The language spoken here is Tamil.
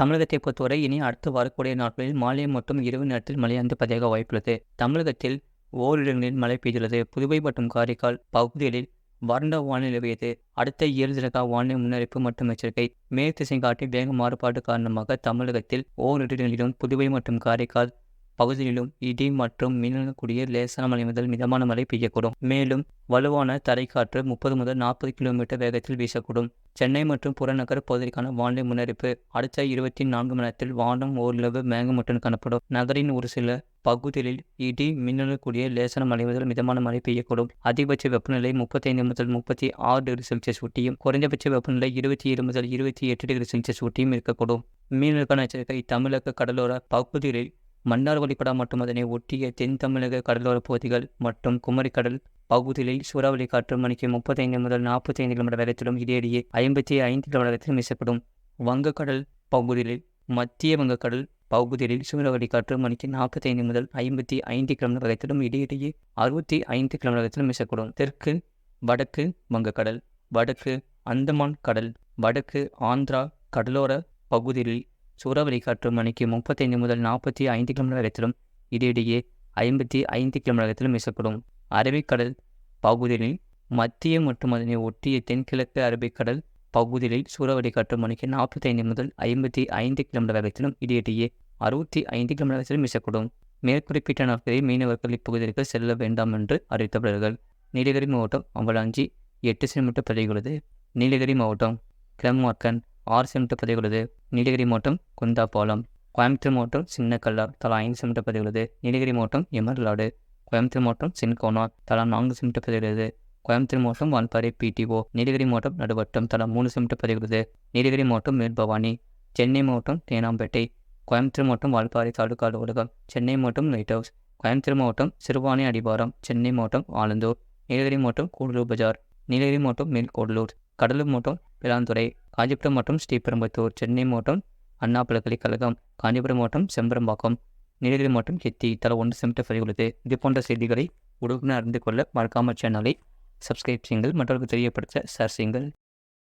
தமிழகத்தை பொறுத்தவரை இனி அடுத்து வரக்கூடிய நாட்களில் மாலை மற்றும் இரவு நேரத்தில் மழையானது பதிவாக வாய்ப்புள்ளது. தமிழகத்தில் ஓரிடங்களில் மழை பெய்துள்ளது. புதுவை மற்றும் காரைக்கால் பகுதிகளில் வறண்ட வானிலை நிலவியது. அடுத்த 7 தினக்கான வானிலை முன்னறிவிப்பு மற்றும் எச்சரிக்கை. மேற்கு திசை காற்றின் வேக மாறுபாடு காரணமாக தமிழகத்தில் ஓரிடங்களிலும் புதுவை மற்றும் காரைக்கால் பகுதிகளிலும் இடி மற்றும் மின்னலுடன் கூடிய லேசான மழை முதல் மிதமான மழை பெய்யக்கூடும். மேலும் வலுவான தரைக்காற்று 30 முதல் 40 கிலோமீட்டர் வேகத்தில் வீசக்கூடும். சென்னை மற்றும் புறநகர் பகுதிக்கான வானிலை முன்னறிவிப்பு. அடுத்த 24 மணி நேரத்தில் வானம் ஓரளவு மேகமூட்டம் காணப்படும். நகரின் ஒரு சில பகுதிகளில் இடி மின்னலுடன் கூடிய லேசான மழை முதல் மிதமான மழை பெய்யக்கூடும். அதிகபட்ச வெப்பநிலை 35 முதல் 36 டிகிரி செல்சியஸ் ஒட்டியும் குறைந்தபட்ச வெப்பநிலை 27 முதல் 28 டிகிரி செல்சியஸ் ஒட்டியும் இருக்கக்கூடும். மீனவர்களுக்கான எச்சரிக்கை. தமிழக கடலோர பகுதிகளில் மன்னார் வளைகுடா மற்றும் அதனை ஒட்டிய தென் தமிழக கடலோர பகுதிகள் மற்றும் குமரிக்கடல் பகுதிகளில் சூறாவளி காற்று மணிக்கு 35 முதல் 45 கிலோமீட்டர் வேகத்திலும் இடையிடையே 55 கிலோமீட்டர் வேகத்திலும் வீசப்படும். வங்கக்கடல் பகுதிகளில் மத்திய வங்கக்கடல் பகுதிகளில் சூறாவளி காற்று மணிக்கு 45 முதல் 55 கிலோமீட்டர் வேகத்திலும் இடையிடையே 65 கிலோமீட்டர் வேகத்திலும் வீசக்கூடும். தெற்கு வடக்கு வங்கக்கடல், வடக்கு அந்தமான் கடல், வடக்கு ஆந்திரா கடலோர பகுதிகளில் சூறாவளி காற்று மணிக்கு 35 முதல் 45 கிலோமீட்டர் வேகத்திலும் இடையிடையே 55 கிலோமீட்டர் வேகத்திலும் வீசக்கூடும். அரபிக்கடல் பகுதிகளில் மத்திய மற்றும் அதனை ஒட்டிய தென்கிழக்கு அரபிக்கடல் பகுதிகளில் சூறாவளி காற்று மணிக்கு 45 முதல் 55 கிலோமீட்டர் வேகத்திலும் இடையிடையே 65 கிலோமீட்டர் வேகத்திலும் வீசக்கூடும். மேற்குறிப்பிட்ட நாட்களில் மீனவர்கள் இப்பகுதிகளுக்கு செல்ல வேண்டாம் என்று அறிவித்தப்படுகிறார்கள். நீலகிரி மாவட்டம் அவலாஞ்சி 8 சென்டிமீட்டர் பதிவுள்ளது. நீலகிரி மாவட்டம் கிளம்மார்க்கன் 6 சென்டிமீட்டர் பதிவுள்ளது. நீலகிரி மாவட்டம் குந்தாபாலம், கோயம்புத்தூர் மாவட்டம் சின்ன கல்லார் தலா 5 சென்டிமீட்டர் பதிவுள்ளது. நீலகிரி மாவட்டம் எமர்லாடு, கோயம்புத்தூர் மாவட்டம் சின்கோனா தலா 4 சென்டிமீட்டர் பதிவுள்ளது. கோயம்புத்தூர் மாவட்டம் வால்பாறை பிடிஓ, நீலகிரி மாவட்டம் நடுவட்டம் தலா 3 சென்டிமீட்டர் பதிவுள்ளது. நீலகிரி மாவட்டம் மேல்பவானி, சென்னை மாவட்டம் தேனாம்பேட்டை, கோயம்புத்தூர் மாவட்டம் வால்பாறை தாலுகா அலுவலகம், சென்னை மாவட்டம் லைட் ஹவுஸ், கோயம்புத்தூர் மாவட்டம் சிறுவாணி அடிவாரம், சென்னை மாவட்டம் ஆலந்தூர், நீலகிரி மாவட்டம் கூடலூர் பஜார், நீலகிரி மாவட்டம் மேல்கோடலூர், கடலூர் மாவட்டம் பிளாந்துறை, காஞ்சிபுரம் மாவட்டம் ஸ்ரீபெரும்புத்தூர், சென்னை மாவட்டம் அண்ணா பல்கலைக்கழகம், காஞ்சிபுரம் மாவட்டம் செம்பரம்பாக்கம், நீலகிரி மாவட்டம் கெத்தி தலா 1 சென்டிமீட்டர் பதிவுள்ளது. இது போன்ற செய்திகளை உடனுக்குடன் அறிந்து கொள்ள மறக்காமல் சேனலை சப்ஸ்கிரைப் செய்யுங்கள். மற்றவர்களுக்கு தெரியப்படுத்த ஷேர் செய்யுங்கள்.